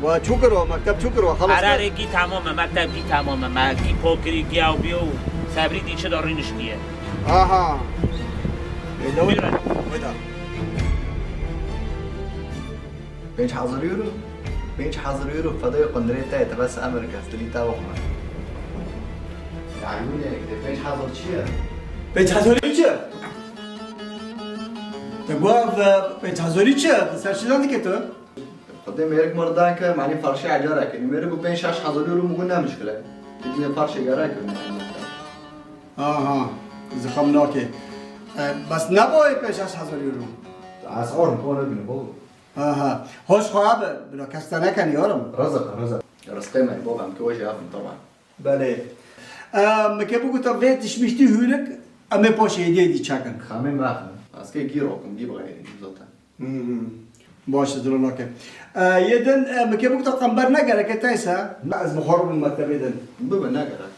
و چو کرو مکتب چو کرو خلاص قراره گی تمامه مکتب گی تمامه ما گی پوکری گی او بیو صبری دیچه دارینش گیه آها میرن ودا 5000 يورو 5000 يورو فضايا قندرية تاعت بس امريكا استلي تاعو يعني كده 5000 چیه؟ 5000 چه؟ تقواف 5000 چه؟ سرشدان که تو؟ خدای میرک مردان که معنی فرشی اجاره کنی میرک 5 6000 يورو مگون نمشكله دیگه فرش اجاره کنی آها زخم ناکه بس نباید 5000 یورو اسعار میکنه ببینه بابا آها هوش خواب بلا کسته نکنی یارم رزق رزقه من بابا هم که وجه افهم طبعا بله مکه بگو تا ویتش میشتی هولک اما پاش هدیه دی چکن خامن مخن از که گیر آکم گی بغیر زوتا باشه دلو ناکه یه دن مکه بگو تا قنبر نگره که تایسا نه از مخارب المکتبه دن بابا نگرک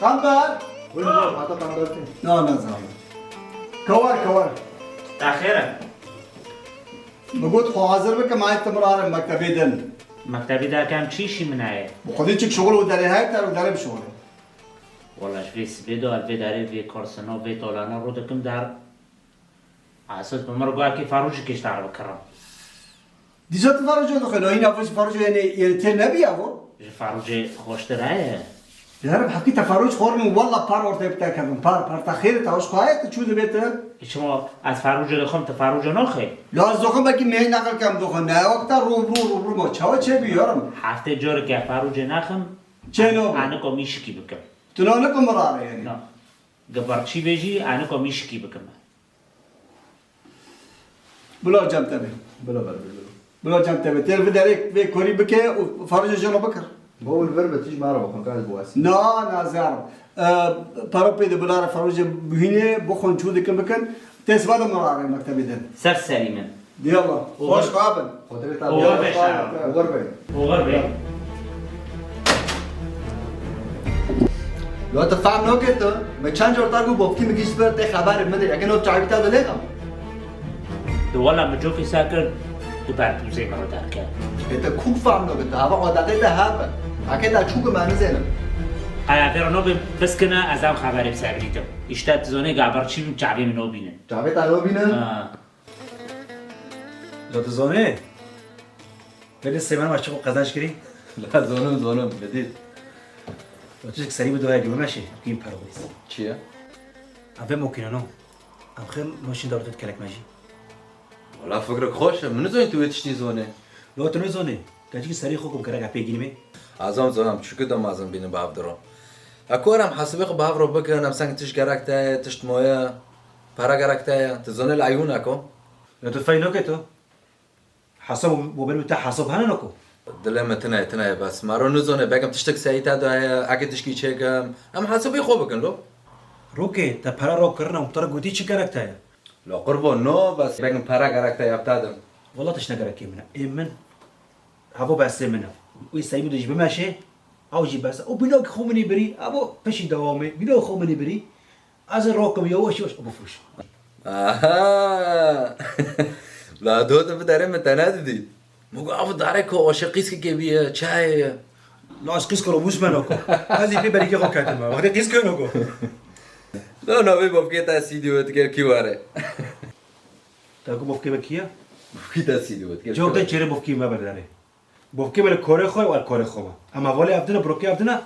قنبر ولا حتى قندرتي نه نه زمان کوار تاخیره بگوت خو حاضر بکه مای تمرار مکتبه دن مکتبی در کم چیشی منایه بخودی چک شغل و داره های تر و داره بشغله والله شویس ویدو الوی داره وی کارسنا وی طولانا رو دکم در اساس بمر گویا که فروشی کش تعرف بکرم دیزات فروجو دخل این افروش فروجو یعنی تر نبیه و فروش خوشتره يا حكي تفرج خورني والله بار ورته بتاكم بار تاخير تاوش قايت تشود بيته شما از فروج دخم تفروج نخه لا زخم بقى مي نقل كم دخل نه وقت رو ما چه بیارم هفته جور که فروج نخم چنو انا کو میشکی بکم تو نه نکم مراره یعنی نه گبرچی بجی انا کو میشکی بکم بلا جمتبه بلا جمتبه تر بدرك في كوري بكي وفرج جنو بكر بابا الفربة تيجي معرفة بخون قاعد بواسي نا زار پارو پید بلار فروج بهینه بخون چود کم بکن تسواد مراره مکتبی دن سر سلیمن دیالا خوش قابل خاطر اوغر بشار وغربة اوغر بی لو تفهم نوكتو ما چند جور تارگو بافکی میگیش برده خبر مده اگه نو چاوی تا دلگم دو والا مجو که ساکر دو برپوزه مرا در کرد انت خوب فهم نوكتو هوا عادته ده هوا اگه تا چوک معنی زنم فرانو بس کنه از هم خبری بسریدم اشتاد زونه گابرچی چاوی منو بینه چاوی تا نو بینه لا زونه ولی سیمان ماشو قزنش کری لا زونم بدید وتشك سريع بده هاجي ماشي كيم بارويس چیه؟ افهم ممكن انا ام خير ماشي دارت تكلك ماشي والله فكرك خوش من زين تو تشتي زونه لو تنو زونه كاجي سريع خوكم كراغا بيجيني عزام زونم شو كده ما عزام بيني بعبدرو اكورم حسبك بعبرو بك انا مسان تش جراكتا تشت مويا بارا جراكتا تزونه العيون اكو لو تفاينو كتو حسب موبايل بتاع حسب هنا نكو دلما تناي بس مارو نزونه بكم تشتك سايتا دا اكيد تشكي تشيكم ام حسبي خوبكن لو روكي تا بارا رو كرنا وترى قوتي تش جراكتا لو قربو نو بس بكم بارا جراكتا يبتادم والله تش نجرك يمنا امن هبو بس منها ويسايبو دج بماشي او جي بس او بنوك خومني بري ابو بشي دوامي بنوك خومني بري از روكم يوش ابو فوش آها لا دوت بدارم تنادي مو عارف دارك وشقيس كبيه شاي لا اسقيس كلو مش منوكو هذه في بريكي خو كاتما وقت قيس كنوكو لا بيبو كيتا سيدي وتكير كيواره تاكو بوفكي بكيا كيتا سيدي وتكير جو ده چره بوفكي ما بداره بوفكي بل كوري خو ولا كوري خو اما ولي ابدنا بروكي ابدنا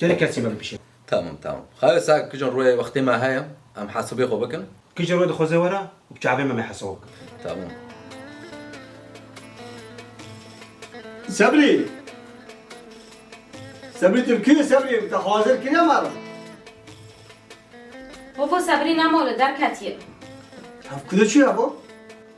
چره كاسي ما بيشه تمام خلاص كجن روي وقتي ما هيا ام حاسبي خو بكن كي جرو ده خوزه ورا وبچابي ما يحسوك تمام صبري تركي صبري انت حاضر كده مره بابا صبری نماله در کتیه كده شو يا ابو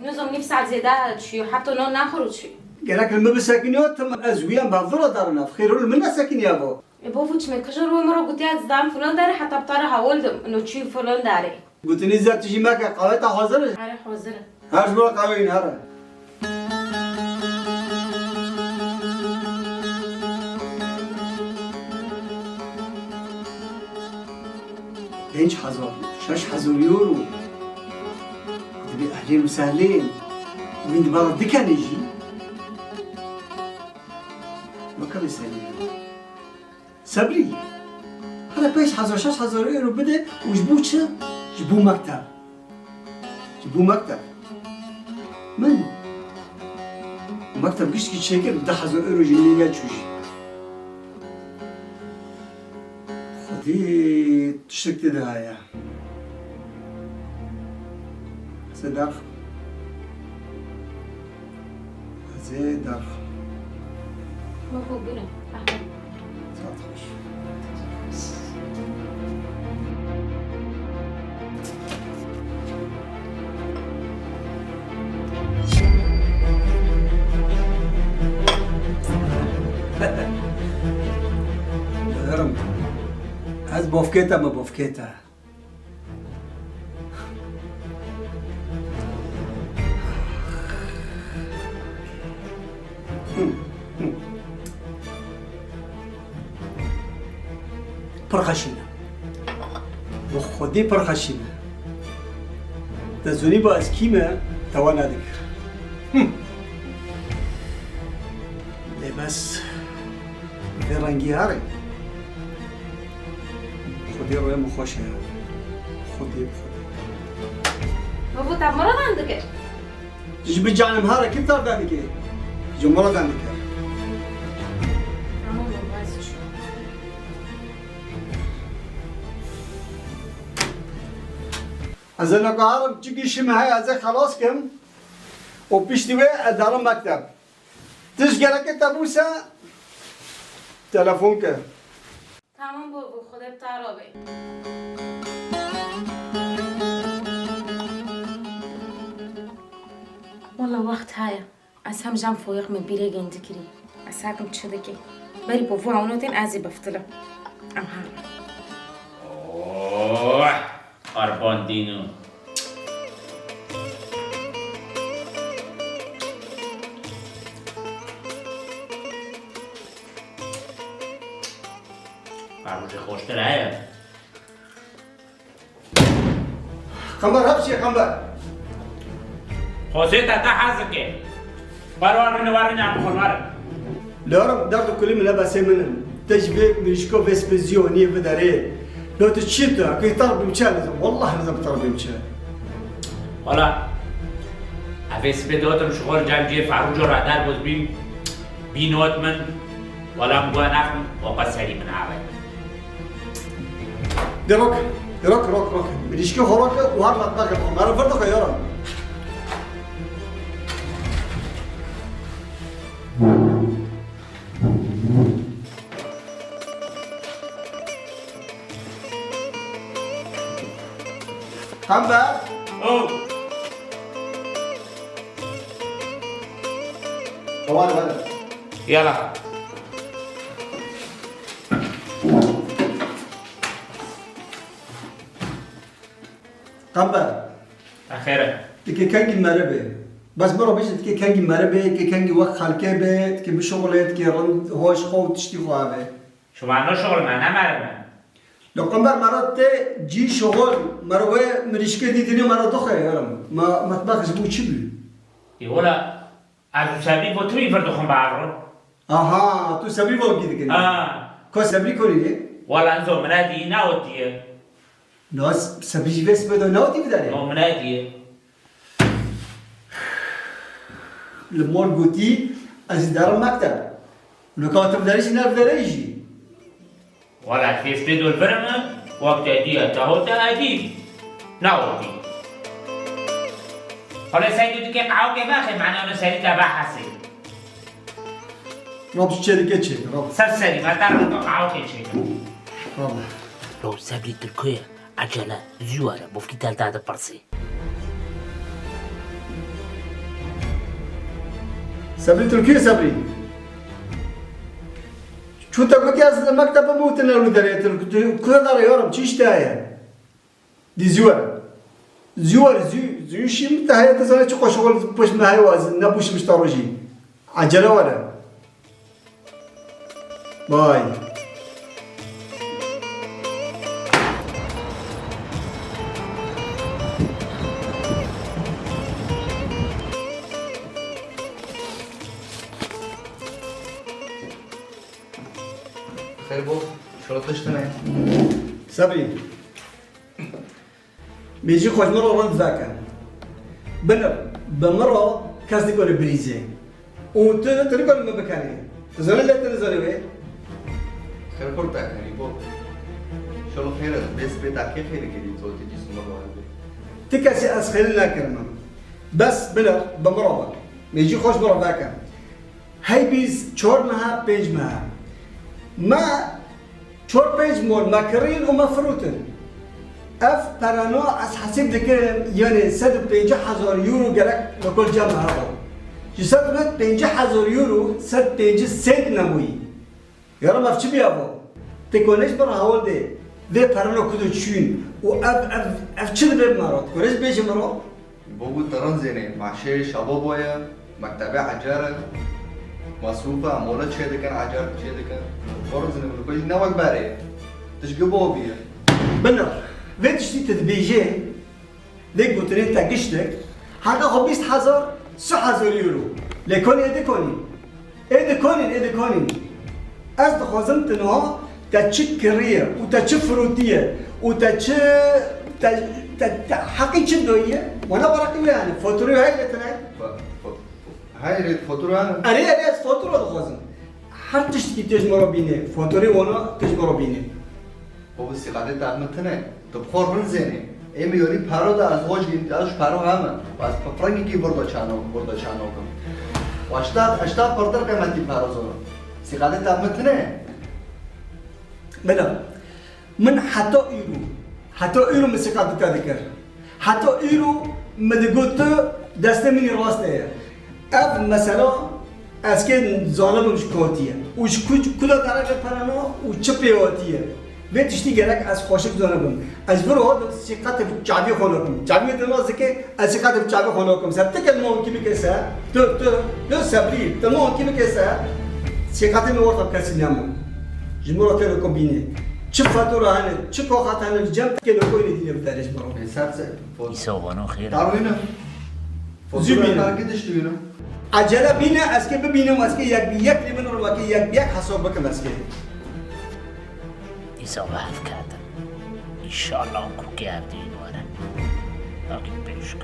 نظام نفس ساعت زیاده چی حتی نه نخورو چی قالك لما بساكنيوت تم ازويان بفضل دارنا في خير من ساكن يا ابو بابا چی میکشه روی مرا گوتی از دم فلان داره حتی بطاره حوالدم انو چی فلان داره قلت لي زاد تجي معك قاويتها حاضر آره حاضره هاش بلا قاوين هذا بينش حزار شاش حزور يورو تبي اهلين وسهلين وين بلد دكان يجي مكان يسالي صبري هذا بيش 16,000 يورو بده وجبوه شو؟ جبوه مكتب جبوه مكتب من؟ مكتب قشتي شيكل بده 10,000 يورو جنيه تشوشي خدي تشتكي دهايا صدق صدق مفهوم بنا أهلا هرم از بافکتا ما بافکتا پرخشینه و خودی پرخشینه دزونی با از کیمه توانا دکر بس به رنگی هره خودی روی مخوشه خودی مفهوم طب مرض عندك جيش بجانب هاره كيف تعرف ذلك جو مرض عندك عمو مبازش از نقارم چیگی شما های از خلاص کم و پیشتیوه اداره مکتب تش گرکه تبوسه تلفن که تمام بابا خدا بتعرابي والله وقت هايا از هم جام فوق من بيريج اندكري اساكم تشدكي بري بوفو عونوتين ازي بفتله ام ها اوه قربان دینو قربوش خوشتر هیا خمر هبشي خمر خوشی تا حزکه بروار نوارن عم خمر لارم درد كل من لبسه من تجبي مشكو فيسبيزيوني بداري لو تشيتا كي طرب مشان والله لازم طرب مشان حالا اویس بداتم شغل جمجی فروج و ردر بود بینوت من ولا مگوه نخم واقع سری من عوض دروك روك مشكو خراك وهر مطبخ انا فرض خيارا خمبر او طوال هذا يلا خمبر اخيرا تكي كانجي مربه بس برو بيش تكي كانجي مربه تكي كانجي وقت خالكه به تكي بشغلت تكي رند هوش خو تشتي خو به شو معنى شغل من نمرم لو قمبر مرات جي شغل مروه مريشكه ديدني مرات دخه يارم ما مطبخ زبو تشبي يقولا از سبی با توی فردخون بعرو اها تو سبري بول كده كده كو سبري كوري ولا انزو منادي ناوديه ناس سبري بس بدو نوتي بداري نو مناديه المول قوتي از دار المكتب لو كاتب داريش نعرف داريجي ولا في سبيدو الفرمة وقت اديه تهو تأديب ناودي حالا سيدو دي كيف عاو كيف اخي معنى انو سيدي تبع حسي رابط الشركة شيء رابط سرسري ما تعرف انو عاو كيف شيء رابط لو سابلي تركيا عجلة زوارة بوفكي تالتا هذا برسي سبري تركيا سبري شو تقول يا زلمة مكتب موتنا لو دريت كل دار يورم تشيش تايا دي زوار زو شي متهيأ تزال تشقى شغل بوش ما هي وازن نبوش مشتروجي عجلة ولا باي خير بو شو تشتني صبري بيجي خوش مرة رند ذاك بنر بمرة كاس تقول بريزي وتقول ما بكاني تزول لا تنزل وين خير كورتك يعني بو شو خير بس بتاعك خير كده تو تجي سمر تكاسي أسخلنا كرمان بس بنر بمرة بيجي خوش مرة ذاك هاي بيز شور مها بيج مها ما شور بيج مور ماكرين ومفروتن اف برانو از حسب دکن یعنی 150,000 یورو گرک لکل جمع هوا جسد 50,000 یورو 150 سنت نمویی یارم اف چی بیابو تکنش برا حوال ده ده پرانو کدو چون و اف چی ده بمارات کنش بیش مرا بابو تران زينه معشي شباب ويا مكتبه عجاره مصروفه عمولات شي كان عجار شي كان فرض زينه بقول نوك باري تشقبوا بيه بنر ve tişti tedbije de gutune ta giştek haga hobist hazar 100,000 euro lekoni edekoni az da khazım tno ta çikriye u ta çfrutiye u ta ç ta haqiqi doye wana barakı yani faturayı hayletine هاي الفاتوره araya fatura da khazım her tişti tecmara bine faturayı ona tecmara bine بابو سيقاده تعمتنه تبخور من زينه ايمي يوري پارو دا از وجه انتاج پارو همه باز فرنگی کی بردا چانو کم و 80 پردر قیمتی پارو زورو سيقاده تعمتنه بلا من حتى ايرو مسيقاده تذكر حتى ايرو مدقوت دسته مني راسته اف مثلا اسكن ظالم مش كوتيه وش كل درجه پرانو و چپيوتيه ve tişti gerek az hoşuk zanabım. Az bir o sikatı çabi konukum. Çabi demez ki az sikatı çabi konukum. Sabte kelme o kimi kese. Tu sabri. Tamam o kimi kese. Sikatı mı ortak kesinlemem. Jimuro telo kombine. Çift fatura hani, çift kokat hani cem kelo koyun diye bir tane jimuro. حساب يسوونه خير تعالوا هنا زميلة. فاتوره كده اشتري هنا Acele bine eski bir bine eski yak limin ormaki yak hasab bakım eski. يسوى هفكاتا إن شاء الله أنكو قاعدين ورا لكن بيشك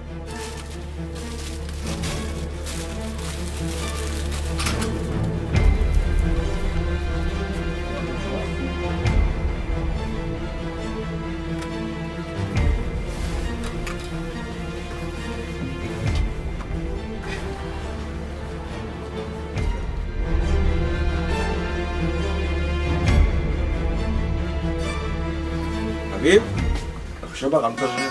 حبيب شبك عم ترجع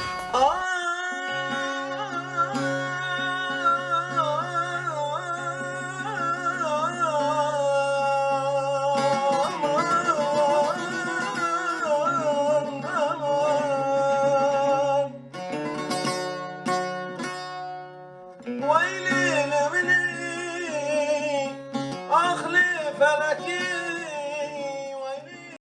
ويلي لمني أخلي فلكي